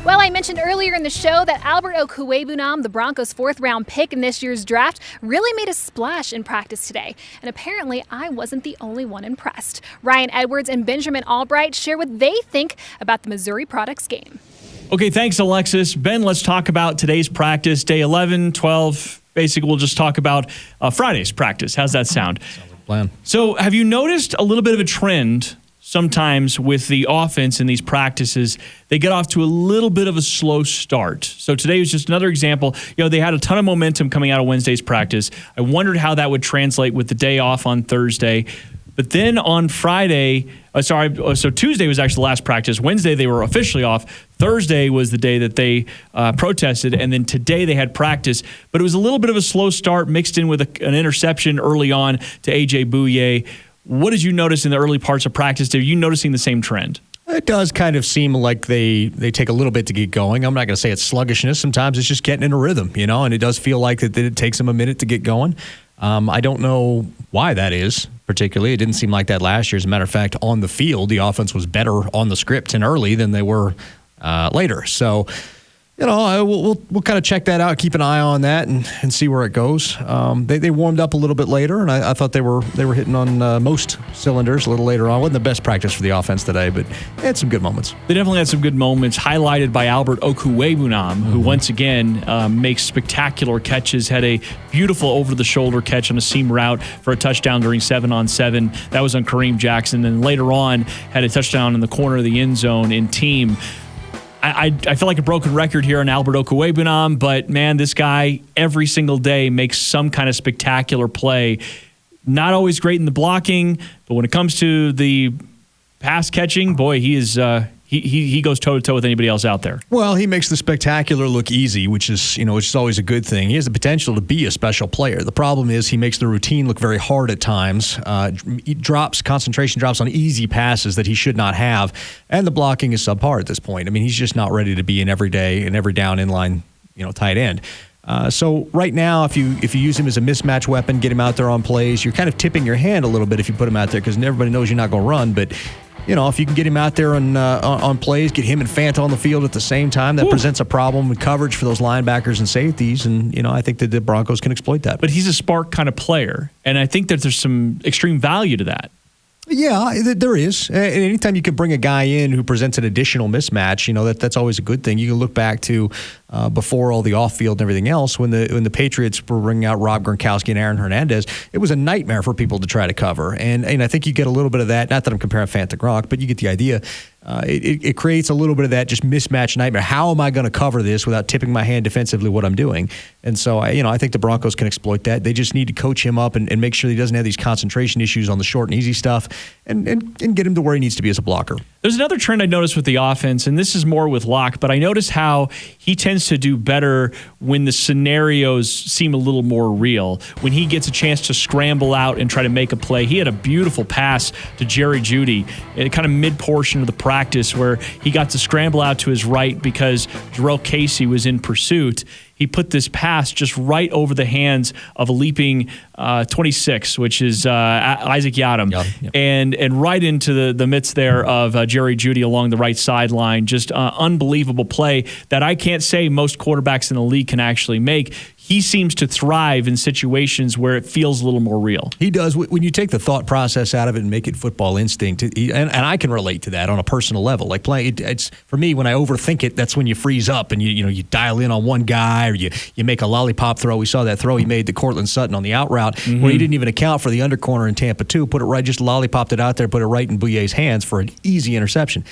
Well, I mentioned earlier in the show that Albert Okwuegbunam, the Broncos' fourth-round pick in this year's draft, really made a splash in practice today. And apparently, I wasn't the only one impressed. Ryan Edwards and Benjamin Allbright share what they think about the Missouri Products game. Okay, thanks, Alexis. Ben, let's talk about today's practice, day 11, 12. Basically, we'll just talk about Friday's practice. How's that sound? Sounds like a plan. So have you noticed a little bit of a trend sometimes with the offense in these practices? They get off to a little bit of a slow start. So today was just another example. They had a ton of momentum coming out of Wednesday's practice. I wondered how that would translate with the day off on Thursday. But then on Friday, so Tuesday was actually the last practice. Wednesday, they were officially off. Thursday was the day that they protested, and then today they had practice. But it was a little bit of a slow start mixed in with an interception early on to A.J. Bouye. What did you notice in the early parts of practice? Are you noticing the same trend? It does kind of seem like they take a little bit to get going. I'm not going to say it's sluggishness. Sometimes it's just getting in a rhythm, and it does feel like that it takes them a minute to get going. I don't know why that is, particularly. It didn't seem like that last year. As a matter of fact, on the field, the offense was better on the script and early than they were later. So, we'll kind of check that out, keep an eye on that, and see where it goes. They warmed up a little bit later, and I thought they were hitting on most cylinders a little later on. Wasn't the best practice for the offense today, but they had some good moments. They definitely had some good moments, highlighted by Albert Okwuegbunam, who once again makes spectacular catches. Had a beautiful over-the-shoulder catch on a seam route for a touchdown during 7-on-7. That was on Kareem Jackson. And later on, had a touchdown in the corner of the end zone in team. I feel like a broken record here on Albert Okwuegbunam, but man, this guy every single day makes some kind of spectacular play. Not always great in the blocking, but when it comes to the pass catching, boy, he is he goes toe-to-toe with anybody else out there. Well, he makes the spectacular look easy, which is always a good thing. He has the potential to be a special player. The problem is he makes the routine look very hard at times. Concentration drops on easy passes that he should not have, and the blocking is subpar at this point. I mean, he's just not ready to be an every down inline, tight end. So right now, if you use him as a mismatch weapon, get him out there on plays, you're kind of tipping your hand a little bit if you put him out there because everybody knows you're not going to run, but if you can get him out there on plays, get him and Fant on the field at the same time, that presents a problem with coverage for those linebackers and safeties. And, I think that the Broncos can exploit that. But he's a spark kind of player, and I think that there's some extreme value to that. Yeah, there is. And anytime you can bring a guy in who presents an additional mismatch, that's always a good thing. You can look back to before all the off-field and everything else, when the Patriots were bringing out Rob Gronkowski and Aaron Hernandez, it was a nightmare for people to try to cover. And I think you get a little bit of that. Not that I'm comparing Fant to Gronk, but you get the idea. It creates a little bit of that just mismatch nightmare. How am I going to cover this without tipping my hand defensively what I'm doing? And so, I think the Broncos can exploit that. They just need to coach him up and make sure he doesn't have these concentration issues on the short and easy stuff and get him to where he needs to be as a blocker. There's another trend I noticed with the offense, and this is more with Locke, but I noticed how he tends to do better when the scenarios seem a little more real. When he gets a chance to scramble out and try to make a play. He had a beautiful pass to Jerry Jeudy at kind of mid-portion of the practice where he got to scramble out to his right because Jarrell Casey was in pursuit. He put this pass just right over the hands of a leaping 26, which is Isaac Yiadom, Yep. and right into the midst there of Jerry Jeudy along the right sideline. Just unbelievable play that I can't say most quarterbacks in the league can actually make. He seems to thrive in situations where it feels a little more real. He does. When you take the thought process out of it and make it football instinct, and I can relate to that on a personal level. Like it's for me, when I overthink it, that's when you freeze up and you dial in on one guy or you make a lollipop throw. We saw that throw he made to Cortland Sutton on the out route where he didn't even account for the under corner in Tampa 2. Put it right, just lollipopped it out there, put it right in Bouye's hands for an easy interception.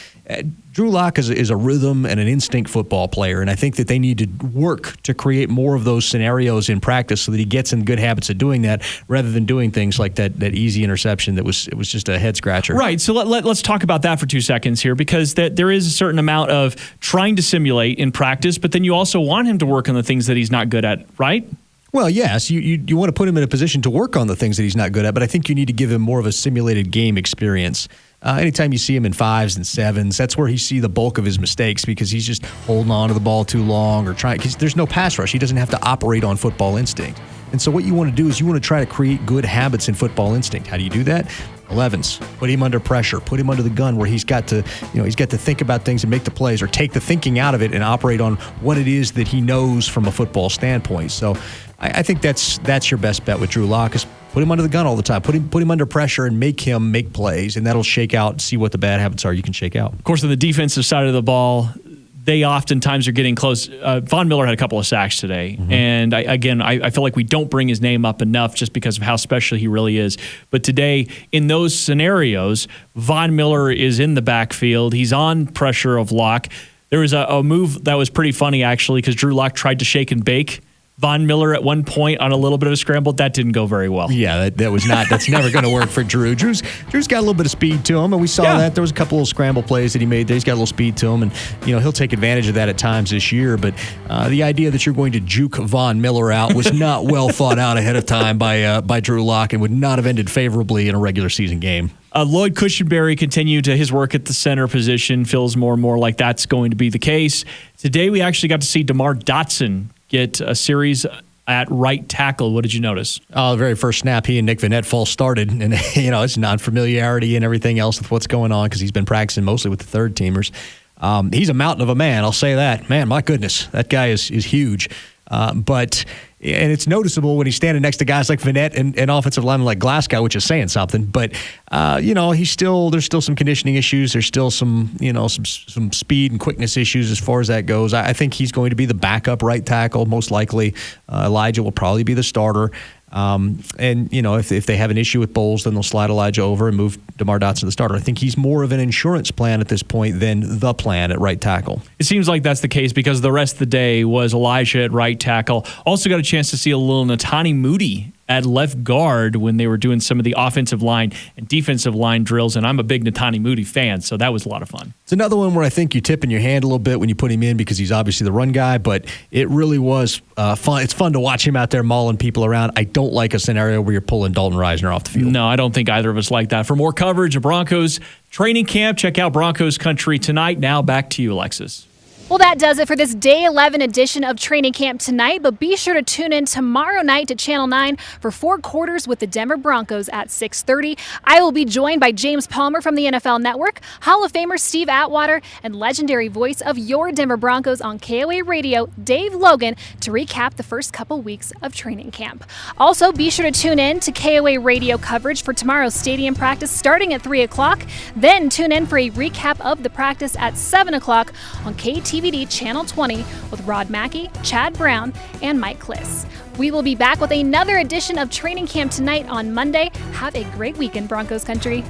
Drew Lock is a rhythm and an instinct football player, and I think that they need to work to create more of those scenarios in practice so that he gets in good habits of doing that rather than doing things like that easy interception that was just a head scratcher. Right. So let's talk about that for 2 seconds here, because there is a certain amount of trying to simulate in practice, but then you also want him to work on the things that he's not good at, right? Well, yes, you want to put him in a position to work on the things that he's not good at, but I think you need to give him more of a simulated game experience. Anytime you see him in 5s and 7s, that's where you see the bulk of his mistakes because he's just holding on to the ball too long or trying, because there's no pass rush. He doesn't have to operate on football instinct. And so what you want to do is you want to try to create good habits in football instinct. How do you do that? 11s. Put him under pressure. Put him under the gun where he's got to think about things and make the plays, or take the thinking out of it and operate on what it is that he knows from a football standpoint. So I think that's your best bet with Drew Lock, is put him under the gun all the time. Put him under pressure and make him make plays, and that'll shake out, see what the bad habits are you can shake out. Of course, on the defensive side of the ball, they oftentimes are getting close. Von Miller had a couple of sacks today. Mm-hmm. And I feel like we don't bring his name up enough just because of how special he really is. But today, in those scenarios, Von Miller is in the backfield. He's on pressure of Lock. There was a move that was pretty funny, actually, because Drew Lock tried to shake and bake Von Miller at one point on a little bit of a scramble. That didn't go very well. Yeah, that's never going to work for Drew. Drew's got a little bit of speed to him, and we saw that. There was a couple of scramble plays that he made there. He's got a little speed to him, and he'll take advantage of that at times this year. But the idea that you're going to juke Von Miller out was not well thought out ahead of time by Drew Lock, and would not have ended favorably in a regular season game. Lloyd Cushenberry continued to his work at the center position. Feels more and more like that's going to be the case. Today we actually got to see DeMar Dotson get a series at right tackle. What did you notice? The very first snap, he and Nick Vannett false started, and it's non-familiarity and everything else with what's going on, because he's been practicing mostly with the third teamers. He's a mountain of a man, I'll say that. Man, my goodness, that guy is huge. And it's noticeable when he's standing next to guys like Vannett and offensive linemen like Glasgow, which is saying something. But there's still some conditioning issues. There's still some speed and quickness issues as far as that goes. I think he's going to be the backup right tackle most likely. Elijah will probably be the starter. If they have an issue with Bowles, then they'll slide Elijah over and move DeMar Dotson to the starter. I think he's more of an insurance plan at this point than the plan at right tackle. It seems like that's the case, because the rest of the day was Elijah at right tackle. Also got a chance to see a little Natani Moody at left guard when they were doing some of the offensive line and defensive line drills, and I'm a big Natani Moody fan, so that was a lot of fun. It's another one where I think you tip in your hand a little bit when you put him in, because he's obviously the run guy, but it really was fun. It's fun to watch him out there mauling people around. I don't like a scenario where you're pulling Dalton Reisner off the field. No, I don't think either of us like that. For more coverage of Broncos training camp, check out Broncos Country tonight. Now back to you, Alexis. Well, that does it for this Day 11 edition of Training Camp tonight, but be sure to tune in tomorrow night to Channel 9 for 4 quarters with the Denver Broncos at 6:30. I will be joined by James Palmer from the NFL Network, Hall of Famer Steve Atwater, and legendary voice of your Denver Broncos on KOA Radio, Dave Logan, to recap the first couple weeks of training camp. Also, be sure to tune in to KOA Radio coverage for tomorrow's stadium practice starting at 3 o'clock. Then tune in for a recap of the practice at 7 o'clock on KTVD Channel 20 with Rod Mackey, Chad Brown, and Mike Kliss. We will be back with another edition of Training Camp tonight on Monday. Have a great weekend, Broncos Country.